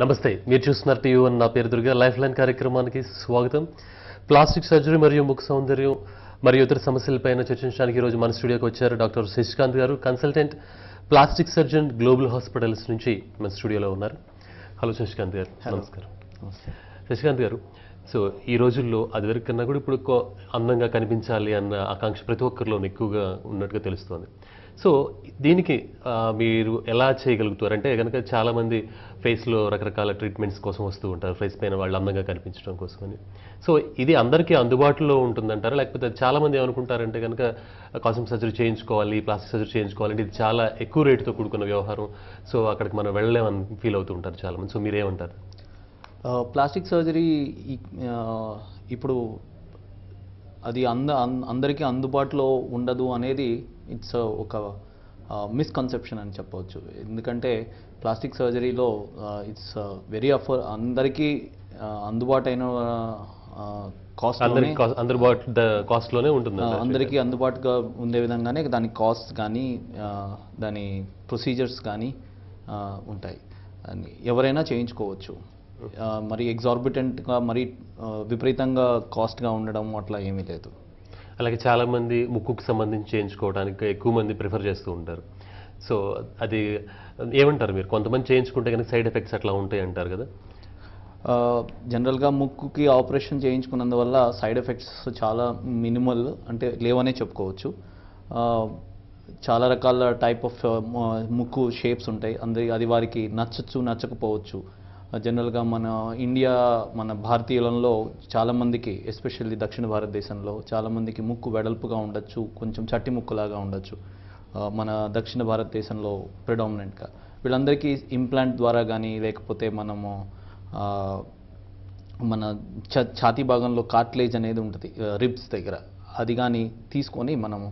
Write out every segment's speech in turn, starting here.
నమస్తే, మీరు చూస్తున్నారు టీవీ వన్. నా పేరు దుర్గా. లైఫ్ లైన్ కార్యక్రమానికి స్వాగతం. ప్లాస్టిక్ సర్జరీ మరియు ముఖ సౌందర్యం మరియు ఇతర సమస్యలపైన చర్చించడానికి ఈరోజు మన స్టూడియోకి వచ్చారు డాక్టర్ శశికాంత్ గారు, consultant plastic surgeon global hospitals నుంచి మన స్టూడియోలో ఉన్నారు. హలో శశికాంత్ గారు. నమస్కారం. శశికాంత్ గారు, సో ఈ రోజుల్లో అది వరకు కన్నా కూడా ఇప్పుడు అందంగా కనిపించాలి అన్న ఆకాంక్ష ప్రతి ఒక్కరిలో ఎక్కువగా ఉన్నట్టుగా తెలుస్తోంది. సో దీనికి మీరు ఎలా చేయగలుగుతారు అంటే కనుక చాలామంది ఫేస్లో రకరకాల ట్రీట్మెంట్స్ కోసం వస్తూ ఉంటారు, ఫేస్ పైన వాళ్ళు అందంగా కనిపించడం కోసం అని. సో ఇది అందరికీ అందుబాటులో ఉంటుందంటారా, లేకపోతే చాలామంది ఏమనుకుంటారంటే కనుక కాస్మెటిక్ సర్జరీ చేయించుకోవాలి, ప్లాస్టిక్ సర్జరీ చేయించుకోవాలంటే ఇది చాలా ఎక్కువ రేటుతో కూడుకున్న వ్యవహారం, సో అక్కడికి మనం వెళ్ళలేమని ఫీల్ అవుతూ ఉంటారు చాలామంది. సో మీరేమంటారు? ప్లాస్టిక్ సర్జరీ ఇప్పుడు అది అందరికీ అందుబాటులో ఉండదు అనేది ఇట్స్ ఒక మిస్కన్సెప్షన్ అని చెప్పవచ్చు. ఎందుకంటే ప్లాస్టిక్ సర్జరీలో ఇట్స్ వెరీ అందరికీ అందుబాటైన కాస్ట్లోనే ఉంటుంది, అందరికీ అందుబాటుగా ఉండే విధంగానే దాని కాస్ట్ కానీ దాని ప్రొసీజర్స్ కానీ ఉంటాయి. ఎవరైనా చేయించుకోవచ్చు. మరి ఎగ్జార్బిటెంట్గా మరి విపరీతంగా కాస్ట్గా ఉండడం అట్లా ఏమీ లేదు. అలాగే చాలామంది ముక్కుకు సంబంధించి చేయించుకోవడానికి ఎక్కువ మంది ప్రిఫర్ చేస్తూ ఉంటారు. సో అది ఏమంటారు మీరు? కొంతమంది చేయించుకుంటే కనుక సైడ్ ఎఫెక్ట్స్ అట్లా ఉంటాయి అంటారు కదా. జనరల్గా ముక్కుకి ఆపరేషన్ చేయించుకున్నందువల్ల సైడ్ ఎఫెక్ట్స్ చాలా మినిమల్, అంటే లేవనే చెప్పుకోవచ్చు. చాలా రకాల టైప్ ఆఫ్ ముక్కు షేప్స్ ఉంటాయి. అది వారికి నచ్చచ్చు నచ్చకపోవచ్చు. జనరల్గా మన భారతీయులలో చాలామందికి, ఎస్పెషల్లీ దక్షిణ భారతదేశంలో చాలామందికి ముక్కు వెడల్పుగా ఉండొచ్చు, కొంచెం చట్టి ముక్కులాగా ఉండొచ్చు. మన దక్షిణ భారతదేశంలో ప్రిడామినెంట్గా వీళ్ళందరికీ ఇంప్లాంట్ ద్వారా కానీ, లేకపోతే మనము మన ఛాతీ భాగంలో కార్టిలేజ్ అనేది ఉంటుంది రిబ్స్ దగ్గర, అది కానీ తీసుకొని మనము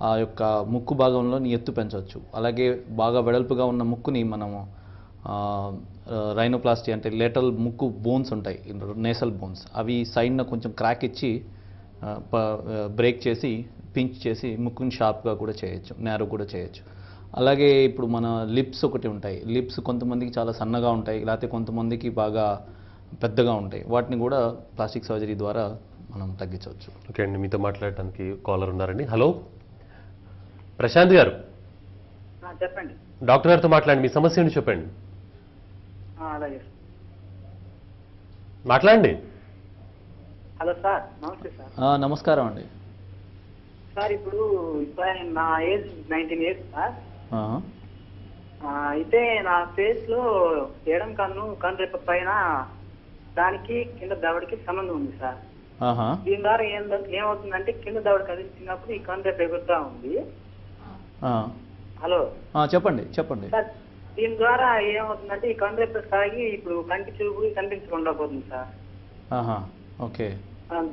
ఆ యొక్క ముక్కు భాగంలో ఎత్తు పెంచవచ్చు. అలాగే బాగా వెడల్పుగా ఉన్న ముక్కుని మనము రైనోప్లాస్టీ అంటే లేటరల్ ముక్కు బోన్స్ ఉంటాయి, నేసల్ బోన్స్, అవి సైడ్న కొంచెం క్రాక్ ఇచ్చి బ్రేక్ చేసి పించ్ చేసి ముక్కుని షార్ప్గా కూడా చేయొచ్చు, నేరో కూడా చేయొచ్చు. అలాగే ఇప్పుడు మన లిప్స్ ఒకటి ఉంటాయి. లిప్స్ కొంతమందికి చాలా సన్నగా ఉంటాయి, లేకపోతే కొంతమందికి బాగా పెద్దగా ఉంటాయి. వాటిని కూడా ప్లాస్టిక్ సర్జరీ ద్వారా మనం తగ్గించవచ్చు. ఓకే అండి, మీతో మాట్లాడటానికి కాలర్ ఉన్నారండి. హలో ప్రశాంత్ గారు. చెప్పండి. డాక్టర్ గారితో మాట్లాడండి, మీ సమస్య ఏంటి చెప్పండి. అలాగే మాట్లాడండి. హలో సార్, నమస్తే సార్. నమస్కారం అండి. సార్ ఇప్పుడు నా ఏజ్ 19 years సార్. అయితే నా ఫేస్ లో ఎడం కన్ను రెప్ప పైన దానికి కింద దవడికి సంబంధం ఉంది సార్. దీని ద్వారా ఏమవుతుందంటే కింద దవడి కదిలించినప్పుడు ఈ కన్ను రెప్ప ఎగురుతా ఉంది. హలో చెప్పండి చెప్పండి. సార్ దీని ద్వారా ఏమవుతుందంటే ఈ కన్ను రెప్ప సాగి ఇప్పుడు కంటి చూపు కనిపించకుండా పోతుంది సార్. ఓకే.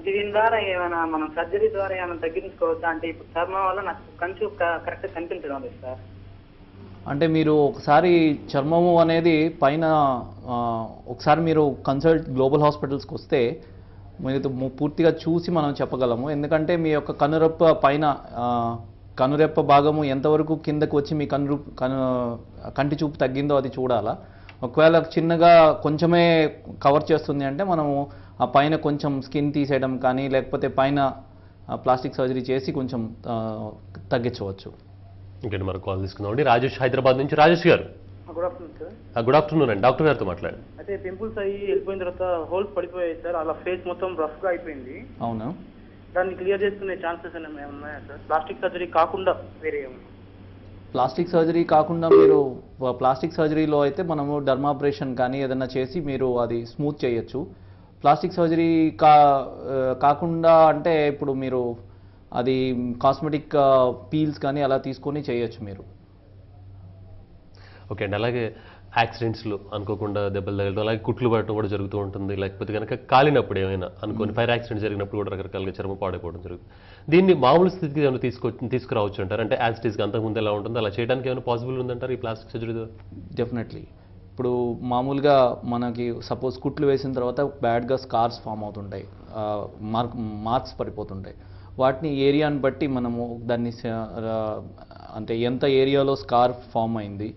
దీని ద్వారా ఏమైనా మనం సర్జరీ ద్వారా ఏమైనా తగ్గించుకోవచ్చా? అంటే ఇప్పుడు చర్మం వల్ల నాకు కంచు కరెక్ట్ కనిపించడం లేదు సార్. అంటే మీరు ఒకసారి చర్మము అనేది పైన ఒకసారి మీరు గ్లోబల్ హాస్పిటల్స్కి వస్తే మీరు పూర్తిగా చూసి మనం చెప్పగలము. ఎందుకంటే మీ యొక్క కనురెప్ప పైన కనురెప్ప భాగము ఎంతవరకు కిందకు వచ్చి మీ కంటి చూపు తగ్గిందో అది చూడాలా. ఒకవేళ చిన్నగా కొంచెమే కవర్ చేస్తుంది అంటే మనము ఆ పైన కొంచెం స్కిన్ తీసేయడం కానీ, లేకపోతే పైన ప్లాస్టిక్ సర్జరీ చేసి కొంచెం తగ్గించవచ్చు. ఇంకేంటి మరి కాల్ తీసుకుందామండి. రాజేష్ హైదరాబాద్ నుంచి. రాజేష్ గారు good afternoon sir. Good afternoon అండి, డాక్టర్ గారితో మాట్లాడండి. అయితే పింపుల్స్ అయ్యి వెళ్ళిపోయిన తర్వాత హోల్స్ పడిపోయాయి సార్, అలా ఫేస్ మొత్తం రఫ్గా అయిపోయింది. అవునా? దాన్ని క్లియర్ చేసుకునే ఛాన్సెస్ ఏమైనా ఉన్నాయా సార్? ప్లాస్టిక్ సర్జరీ కాకుండా వేరే ఏమైనా? ప్లాస్టిక్ సర్జరీ కాకుండా మీరు ప్లాస్టిక్ సర్జరీలో అయితే మనము డర్మాబ్రేషన్ కానీ ఏదైనా చేసి మీరు అది స్మూత్ చేయొచ్చు. ప్లాస్టిక్ సర్జరీ కాకుండా అంటే ఇప్పుడు మీరు అది కాస్మెటిక్ పీల్స్ కానీ అలా తీసుకొని చేయొచ్చు మీరు. ఓకే అండి. అలాగే యాక్సిడెంట్స్లో అనుకోకుండా దెబ్బలు తగలడం, అలాగే కుట్లు పడటం కూడా జరుగుతూ ఉంటుంది. లేకపోతే కనుక కాలినప్పుడు ఏమైనా అనుకోని ఫైర్ యాక్సిడెంట్ జరిగినప్పుడు కూడా రకరకాలుగా చర్మం పాడైపోవడం జరుగుతుంది. దీన్ని మామూలు స్థితికి ఏమైనా తీసుకురావచ్చు అంటారు? అంటే యాజ్ ఇట్ ఈస్గా అంతకుముందు ఎలా ఉంటుందో అలా చేయడానికి ఏమైనా పాసిబుల్ ఉందంటారు ఈ ప్లాస్టిక్ సర్జరీ ద్వారా? డెఫినెట్లీ. ఇప్పుడు మామూలుగా మనకి సపోజ్ కుట్లు వేసిన తర్వాత బ్యాడ్గా స్కార్స్ ఫామ్ అవుతుంటాయి, మార్క్స్ పడిపోతుంటాయి. వాటిని ఏరియాని బట్టి మనము దాన్ని అంటే ఎంత ఏరియాలో స్కార్ ఫామ్ అయింది,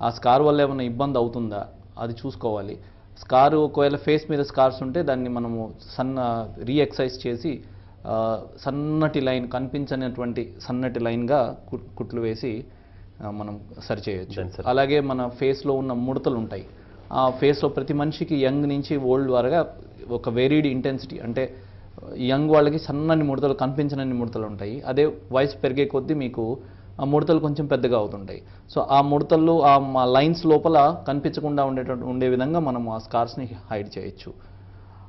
ఆ స్కార్ వల్ల ఏమైనా ఇబ్బంది అవుతుందా అది చూసుకోవాలి. స్కార్ ఒకవేళ ఫేస్ మీద స్కార్స్ ఉంటే దాన్ని మనము రీఎక్సైజ్ చేసి సన్నటి లైన్, కనిపించనటువంటి సన్నటి లైన్గా కుట్లు వేసి మనం సరి చేయొచ్చు. అలాగే మన ఫేస్లో ఉన్న ముడతలు ఉంటాయి, ఆ ఫేస్లో ప్రతి మనిషికి యంగ్ నుంచి ఓల్డ్ వరగా ఒక వేరీడ్ ఇంటెన్సిటీ, అంటే యంగ్ వాళ్ళకి సన్నని ముడతలు, కనిపించనన్ని ముడతలు ఉంటాయి. అదే వయసు పెరిగే కొద్దీ మీకు ఆ ముడతలు కొంచెం పెద్దగా అవుతుంటాయి. సో ఆ ముడతలు ఆ లైన్స్ లోపల కనిపించకుండా ఉండే విధంగా మనం ఆ స్కార్స్ని హైడ్ చేయొచ్చు.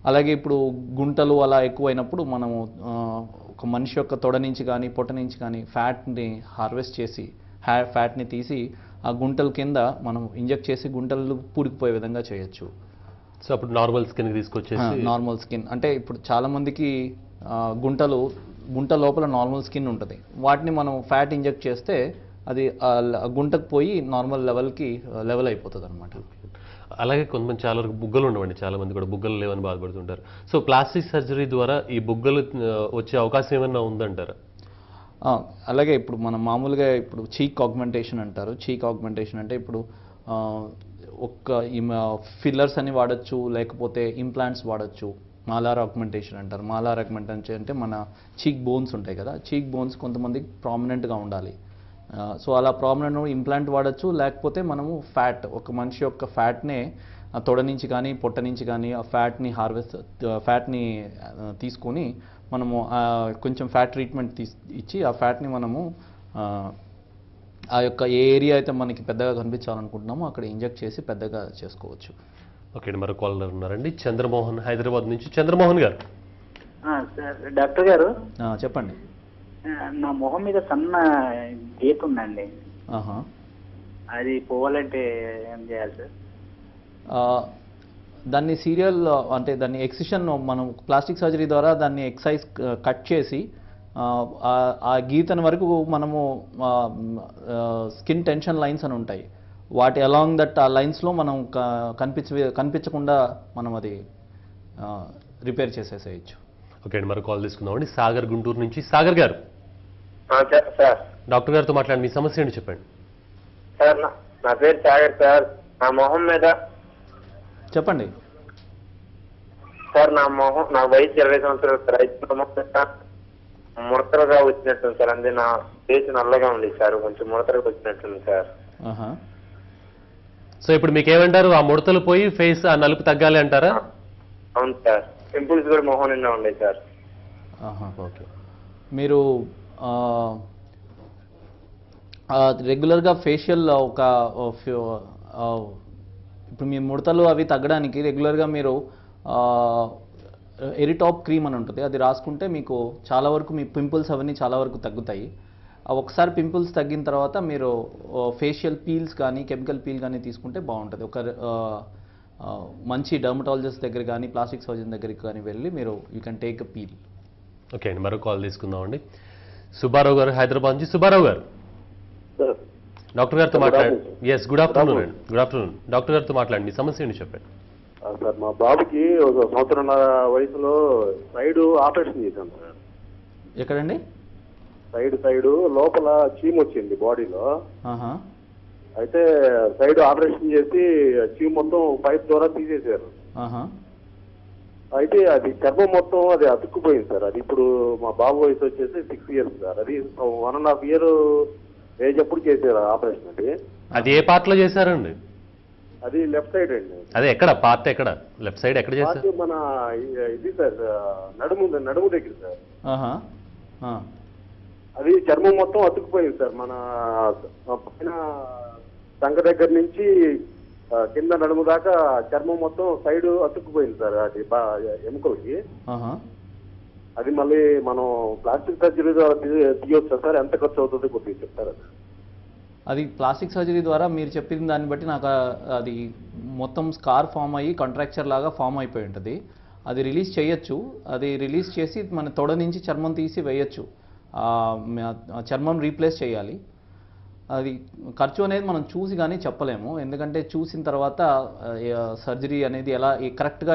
అలాగే ఇప్పుడు గుంటలు అలా ఎక్కువైనప్పుడు మనము ఒక మనిషి యొక్క తొడ నుంచి కానీ పొట్ట నుంచి కానీ ఫ్యాట్ని హార్వెస్ట్ చేసి ఫ్యాట్ని తీసి ఆ గుంటల కింద మనం ఇంజెక్ట్ చేసి గుంటలు పూడికిపోయే విధంగా చేయొచ్చు. సో అప్పుడు నార్మల్ స్కిన్ తీసుకొచ్చేసి నార్మల్ స్కిన్ అంటే ఇప్పుడు చాలామందికి గుంట లోపల నార్మల్ స్కిన్ ఉంటుంది, వాటిని మనం ఫ్యాట్ ఇంజెక్ట్ చేస్తే అది గుంటకు పోయి నార్మల్ లెవెల్ అయిపోతుంది అనమాట. అలాగే కొంతమంది చాలా వరకు బుగ్గలు ఉండవండి, చాలా మంది కూడా బుగ్గలు లేవని బాధపడుతుంటారు. సో ప్లాస్టిక్ సర్జరీ ద్వారా ఈ బుగ్గలు వచ్చే అవకాశం ఏమైనా ఉందంటారా? అలాగే ఇప్పుడు మనం మామూలుగా ఇప్పుడు చీక్ ఆగ్మెంటేషన్ అంటారు. చీక్ ఆగ్మెంటేషన్ అంటే ఇప్పుడు ఫిల్లర్స్ అని వాడచ్చు, లేకపోతే ఇంప్లాంట్స్ వాడచ్చు. మాలార్ ఆగ్మెంటేషన్ అంటారు. మాలార్ ఆగ్మెంటేషన్ అంటే మన చీక్ బోన్స్ ఉంటాయి కదా, చీక్ బోన్స్ కొంతమందికి ప్రామినెంట్గా ఉండాలి. సో అలా ప్రామినెంట్ ఇంప్లాంట్ వాడచ్చు, లేకపోతే మనము ఒక మనిషి యొక్క ఫ్యాట్నే తొడ నుంచి కానీ పొట్ట నుంచి కానీ ఆ ఫ్యాట్ని తీసుకొని మనము కొంచెం ఫ్యాట్ ట్రీట్మెంట్ ఇచ్చి ఆ ఫ్యాట్ని మనము ఆ యొక్క ఏ ఏరియా అయితే మనకి పెద్దగా కనిపించాలనుకుంటున్నామో అక్కడ ఇంజెక్ట్ చేసి పెద్దగా చేసుకోవచ్చు. ఓకే, మరో కాలర్ ఉన్నారండి, చంద్రమోహన్ హైదరాబాద్ నుంచి. చంద్రమోహన్ గారు. సార్ డాక్టర్ గారు చెప్పండి. నా మొహం మీద సన్న గీత ఉందండి, అది పోవాలంటే ఏం చేయాలి సార్? దాన్ని అంటే దాన్ని ఎక్సిషన్ మనం ప్లాస్టిక్ సర్జరీ ద్వారా దాన్ని ఎక్సైజ్ కట్ చేసి ఆ గీతన వరకు మనము స్కిన్ టెన్షన్ లైన్స్ అని ఉంటాయి, వాటి అలాంగ్ దట్ ఆ లైన్స్లో మనం కనిపించకుండా మనం అది రిపేర్ చేసేసేయచ్చు. ఓకే అండి, మరో కాల్ తీసుకుందామండి. సాగర్ గుంటూరు నుంచి. సాగర్ గారు, డాక్టర్ గారితో మాట్లాడి మీ సమస్య ఏంటి చెప్పండి. సార్ నా పేరు సాగర్ సార్. నా మొహం మీద చెప్పండి సార్. నా వయసు 20 సంవత్సరాలు. ముడతలుగా వచ్చినట్టుంది సార్, అంతే నా ఫేస్ నల్లగా ఉంది సార్, కొంచెం ముడతలుగా వచ్చినట్టుంది సార్. సో ఇప్పుడు మీకు ఏమంటారు, ఆ ముడతలు పోయి ఫేస్ ఆ నలుపు తగ్గాలి అంటారా? అవును సార్, పింపుల్స్ కూడా మొహం నిండా ఉన్నాయి సార్. ఓకే, మీరు రెగ్యులర్గా ఫేషియల్ ఇప్పుడు మీ ముడతలు అవి తగ్గడానికి రెగ్యులర్గా మీరు ఎరిటాప్ క్రీమ్ అని ఉంటుంది, అది రాసుకుంటే మీకు చాలా వరకు మీ పింపుల్స్ అవన్నీ చాలా వరకు తగ్గుతాయి. ఒకసారి పింపుల్స్ తగ్గిన తర్వాత మీరు ఫేషియల్ పీల్స్ కానీ కెమికల్ పీల్ కానీ తీసుకుంటే బాగుంటుంది. మంచి డర్మటాలజిస్ట్ దగ్గర కానీ ప్లాస్టిక్ సర్జన్ దగ్గరికి కానీ వెళ్ళి మీరు you can take a peel. Okay అండి, మరో కాల్ తీసుకుందామండి. సుబ్బారావు గారు హైదరాబాద్ నుంచి. సుబ్బారావు గారు, డాక్టర్ గారితో మాట్లాడండి. ఎస్, గుడ్ ఆఫ్టర్నూన్ అండి. గుడ్ ఆఫ్టర్నూన్, డాక్టర్ గారితో మాట్లాడండి, మీ సమస్య ఏంటి చెప్పండి. సార్ మా బాబుకి 1 సంవత్సరంన్నర వయసులో సైడ్ ఆపరేషన్ చేశాను సార్. ఎక్కడండి? సైడ్ లోపల చీమ్ వచ్చింది బాడీలో. అయితే సైడ్ ఆపరేషన్ చేసి చీమ్ మొత్తం పైప్ ద్వారా తీసేశారు. అయితే అది చర్మం మొత్తం అది అతుక్కుపోయింది సార్. అది ఇప్పుడు మా బాబు వయసు వచ్చేసి 6 years సార్. అది 1.5 year ఏజ్ అప్పుడు చేశారు ఆపరేషన్. అది ఏ పార్ట్ లో చేశారండి? అది లెఫ్ట్ సైడ్ అండి. అదే ఎక్కడ పార్ట్, ఎక్కడ లెఫ్ట్ సైడ్ ఎక్కడ చేశారు? మన ఇది సార్ నడుము దగ్గర సార్. అది చర్మం మొత్తం అతుక్కుపోయింది సార్. మన పైన సంఖ దగ్గర నుంచి కింద నడుము దాకా చర్మం మొత్తం సైడ్ అతుక్కుపోయింది సార్. అది ఎముకలకి అది మళ్ళీ మనం ప్లాస్టిక్ సర్జరీ ద్వారా తీయొచ్చా సార్? ఎంత ఖర్చు అవుతుంది కొద్దిగా చెప్తారా? అది ప్లాస్టిక్ సర్జరీ ద్వారా మీరు చెప్పిన దాన్ని బట్టి నాకు అది మొత్తం స్కార్ ఫామ్ అయ్యి కాంట్రాక్చర్ లాగా ఫామ్ అయిపోయి ఉంటుంది. అది రిలీజ్ చేయొచ్చు. అది రిలీజ్ చేసి మన తొడ నుంచి చర్మం తీసి వేయచ్చు. చర్మం రీప్లేస్ చేయాలి. అది ఖర్చు అనేది మనం చూసి కానీ చెప్పలేము, ఎందుకంటే చూసిన తర్వాత సర్జరీ అనేది ఎలా కరెక్ట్గా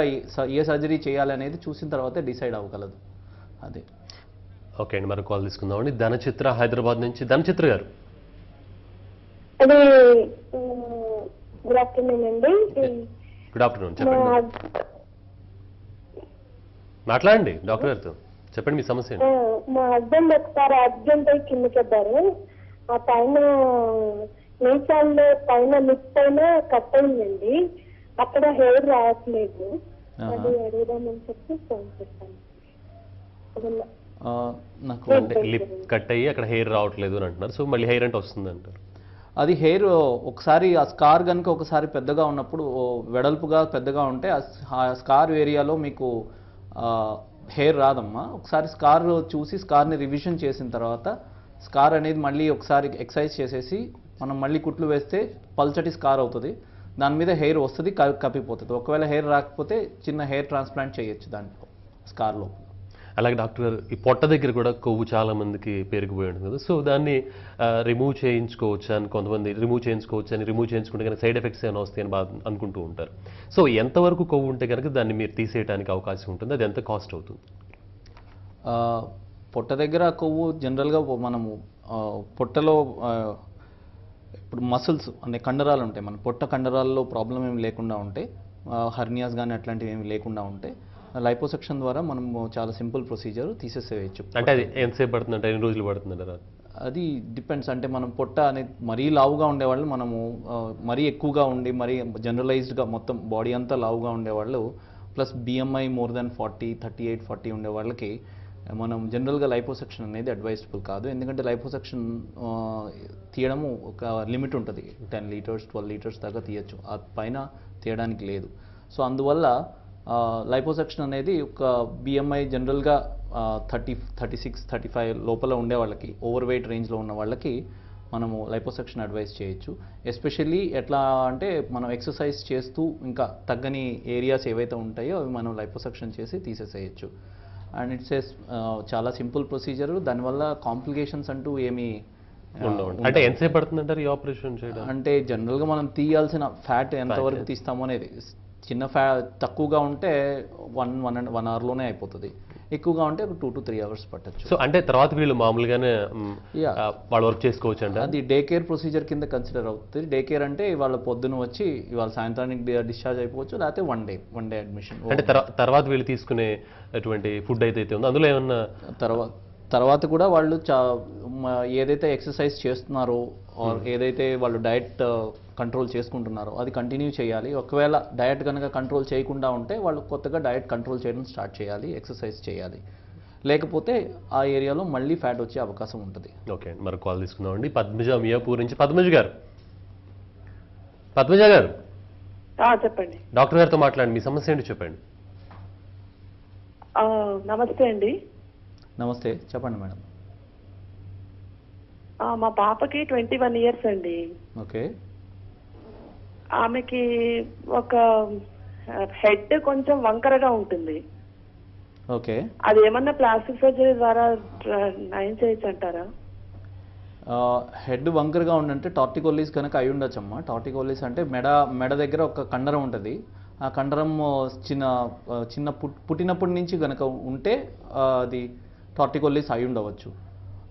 ఏ సర్జరీ చేయాలి అనేది చూసిన తర్వాతే డిసైడ్ అవ్వగలదు. అదే. ఓకే అండి, మరో కాల్ తీసుకుందామండి. ధనచిత్ర హైదరాబాద్ నుంచి. ధనచిత్ర గారు, అదే గుడ్ ఆఫ్టర్నూన్ అండి. గుడ్ ఆఫ్టర్నూన్, చెప్పండి. మాట్లాడండి డాక్టర్ గారితో, చెప్పండి మీ సమస్య ఏంటి? మా హస్బెండ్ ఒకసారి యాక్సిడెంట్ అయి కిందకెళ్ళారు. ఆ పైన మీసాల్లో పైన లిప్ పైన కట్ అయిందండి. అక్కడ హెయిర్ రావట్లేదు. అది అడుగుదామని చెప్పి ఫోన్ చేశాను. నాకు అంటే లిప్ కట్ అయ్యి అక్కడ హెయిర్ రావట్లేదు అని అంటున్నారు. సో మళ్ళీ హెయిర్ అంటే వస్తుంది అంటారు. అది హెయిర్ ఒకసారి ఆ స్కార్ కనుక ఒకసారి పెద్దగా ఉన్నప్పుడు వెడల్పుగా పెద్దగా ఉంటే ఆ స్కార్ ఏరియాలో మీకు హెయిర్ రాదమ్మా. ఒకసారి స్కార్ చూసి స్కార్ని రివిజన్ చేసిన తర్వాత స్కార్ అనేది మళ్ళీ ఒకసారి ఎక్సర్సైజ్ చేసేసి మనం మళ్ళీ కుట్లు వేస్తే పల్చటి స్కార్ అవుతుంది. దాని మీద హెయిర్ వస్తుంది, కప్పిపోతుంది. ఒకవేళ హెయిర్ రాకపోతే చిన్న హెయిర్ ట్రాన్స్ప్లాంట్ చేయొచ్చు దాంట్లో స్కార్లో. అలాగే డాక్టర్ గారు, ఈ పొట్ట దగ్గర కూడా కొవ్వు చాలా మందికి పెరిగిపోయి ఉంటుంది కదా, సో దాన్ని రిమూవ్ చేయించుకోవచ్చు అని కొంతమంది రిమూవ్ చేయించుకుంటే కనుక సైడ్ ఎఫెక్ట్స్ ఏమైనా వస్తాయని అనుకుంటూ ఉంటారు. సో ఎంతవరకు కొవ్వు ఉంటే కనుక దాన్ని మీరు తీసేయడానికి అవకాశం ఉంటుంది, అది ఎంత కాస్ట్ అవుతుంది? పొట్ట దగ్గర కొవ్వు జనరల్గా మనము పొట్టలో ఇప్పుడు మసిల్స్ అనే కండరాలు ఉంటాయి. మన పొట్ట కండరాల్లో ప్రాబ్లం ఏమి లేకుండా ఉంటే, హర్నియాస్ కానీ అట్లాంటివి ఏమి లేకుండా ఉంటే లైపోసెక్షన్ ద్వారా మనం చాలా సింపుల్ ప్రొసీజర్ తీసేసేయచ్చు. అంటే అది ఎంతసేపు పడుతుందంటే, ఎన్ని రోజులు పడుతుందంటారా? అది డిపెండ్స్. అంటే మనం పొట్ట అనేది మరీ లావుగా ఉండేవాళ్ళు, మనము మరీ ఎక్కువగా ఉండి మరీ జనరలైజ్డ్గా మొత్తం బాడీ అంతా లావుగా ఉండేవాళ్ళు, ప్లస్ బిఎంఐ మోర్ దాన్ 40, 38, 40 ఉండే వాళ్ళకి మనం జనరల్గా లైపోసెక్షన్ అనేది అడ్వైజబుల్ కాదు. ఎందుకంటే లైపోసెక్షన్ తీయడము ఒక లిమిట్ ఉంటుంది. 10 లీటర్స్ 12 లీటర్స్ దాకా తీయచ్చు, ఆ పైన తీయడానికి లేదు. సో అందువల్ల లైపోసెక్షన్ అనేది ఒక బిఎంఐ జనరల్గా 30, 36, 35 లోపల ఉండే వాళ్ళకి, ఓవర్ వెయిట్ రేంజ్లో ఉన్న వాళ్ళకి మనము లైపోసెక్షన్ అడ్వైస్ చేయొచ్చు. ఎస్పెషల్లీ ఎట్లా అంటే మనం ఎక్సర్సైజ్ చేస్తూ ఇంకా తగ్గని ఏరియాస్ ఏవైతే ఉంటాయో అవి మనం లైపోసెక్షన్ చేసి తీసేసేయచ్చు. అండ్ ఇట్స్ చాలా సింపుల్ ప్రొసీజర్. దానివల్ల కాంప్లికేషన్స్ అంటూ ఏమీ అంటే ఎంతసేపు పడుతుందంటారు ఈ ఆపరేషన్ చేయడం? అంటే జనరల్గా మనం తీయాల్సిన ఫ్యాట్ ఎంతవరకు తీస్తామో అనేది, చిన్న తక్కువగా ఉంటే 1 అవర్లోనే అయిపోతుంది, ఎక్కువగా ఉంటే ఒక 2 to 3 hours పట్టచ్చు. సో అంటే తర్వాత వీళ్ళు మామూలుగానే వాళ్ళు వర్క్ చేసుకోవచ్చు అంటే అది డే కేర్ ప్రొసీజర్ కింద కన్సిడర్ అవుతుంది. డే కేర్ అంటే ఇవాళ పొద్దున వచ్చి ఇవాళ సాయంత్రానికి డిశ్చార్జ్ అయిపోవచ్చు, లేకపోతే వన్ డే అడ్మిషన్. అంటే తర్వాత వీళ్ళు తీసుకునే అటువంటి ఫుడ్ అయితే ఉందో అందులో ఏమన్నా తర్వాత కూడా వాళ్ళు ఏదైతే ఎక్సర్సైజ్ చేస్తున్నారో ఏదైతే వాళ్ళు డయట్ కంట్రోల్ చేసుకుంటున్నారో అది కంటిన్యూ చేయాలి. ఒకవేళ డయట్ కనుక కంట్రోల్ చేయకుండా ఉంటే వాళ్ళు కొత్తగా డయట్ కంట్రోల్ చేయడం స్టార్ట్ చేయాలి, ఎక్సర్సైజ్ చేయాలి. లేకపోతే ఆ ఏరియాలో మళ్ళీ ఫ్యాట్ వచ్చే అవకాశం ఉంటుంది. ఓకే, మరి కాల్ తీసుకుందామండి. పద్మజ మియాపూర్ నుంచి. పద్మజ గారు చెప్పండి. డాక్టర్ గారితో మాట్లాడండి, మీ సమస్య ఏంటి చెప్పండి. నమస్తే అండి. నమస్తే, చెప్పండి మేడం. మా పాపకి 21 years అండి. ఓకే. ఆమెకి ఒక హెడ్ కొంచెం వంకరగా ఉంటుంది. ఓకే. అది ఏమన్నా ప్లాస్టిక్ సర్జరీ ద్వారా నయం చేయొచ్చు అంటారా? హెడ్ వంకరగా ఉండంటే టార్టికోలిస్ కనుక అయి ఉండొచ్చమ్మా. టార్టికోలిస్ అంటే మెడ దగ్గర ఒక కండరం ఉంటుంది. ఆ కండరం చిన్న పుట్టినప్పటి నుంచి కనుక ఉంటే అది టార్టికోలిస్ అయి ఉండవచ్చు.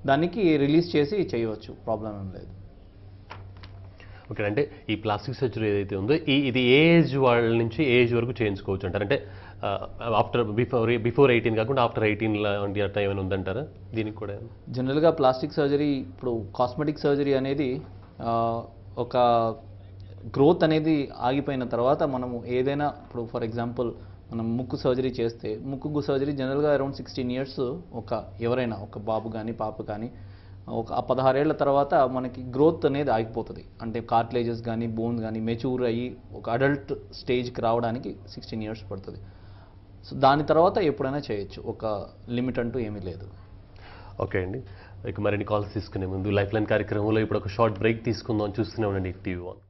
దానికి రిలీజ్ చేసి చేయవచ్చు, ప్రాబ్లం ఏం లేదు. ఓకే, అంటే ఈ ప్లాస్టిక్ సర్జరీ ఏదైతే ఉందో ఇది ఏ ఏజ్ వాళ్ళ నుంచి ఏ ఏజ్ వరకు చేయించుకోవచ్చు అంటారు? అంటే బిఫోర్ 18 కాకుండా ఆఫ్టర్ 18 లాంటి అట్లా ఏమైనా ఉందంటారా దీనికి కూడా? జనరల్గా ప్లాస్టిక్ సర్జరీ, ఇప్పుడు కాస్మెటిక్ సర్జరీ అనేది ఒక గ్రోత్ అనేది ఆగిపోయిన తర్వాత మనము ఏదైనా, ఇప్పుడు ఫర్ ఎగ్జాంపుల్ మనం ముక్కు సర్జరీ చేస్తే, ముక్కు సర్జరీ జనరల్గా అరౌండ్ 16 years ఎవరైనా ఒక బాబు కానీ పాప కానీ ఒక 16 ఏళ్ల తర్వాత మనకి గ్రోత్ అనేది ఆగిపోతుంది. అంటే కార్టిలేజెస్ కానీ బోన్స్ కానీ మెచ్యూర్ అయ్యి ఒక అడల్ట్ స్టేజ్కి రావడానికి 16 years పడుతుంది. సో దాని తర్వాత ఎప్పుడైనా చేయొచ్చు, ఒక లిమిట్ అంటూ ఏమీ లేదు. ఓకే అండి, ఇక మరిన్ని కాల్స్ తీసుకునే ముందు లైఫ్ లైన్ కార్యక్రమంలో ఇప్పుడు ఒక షార్ట్ బ్రేక్ తీసుకుందాం. చూస్తూనే ఉండండి టీవీ1.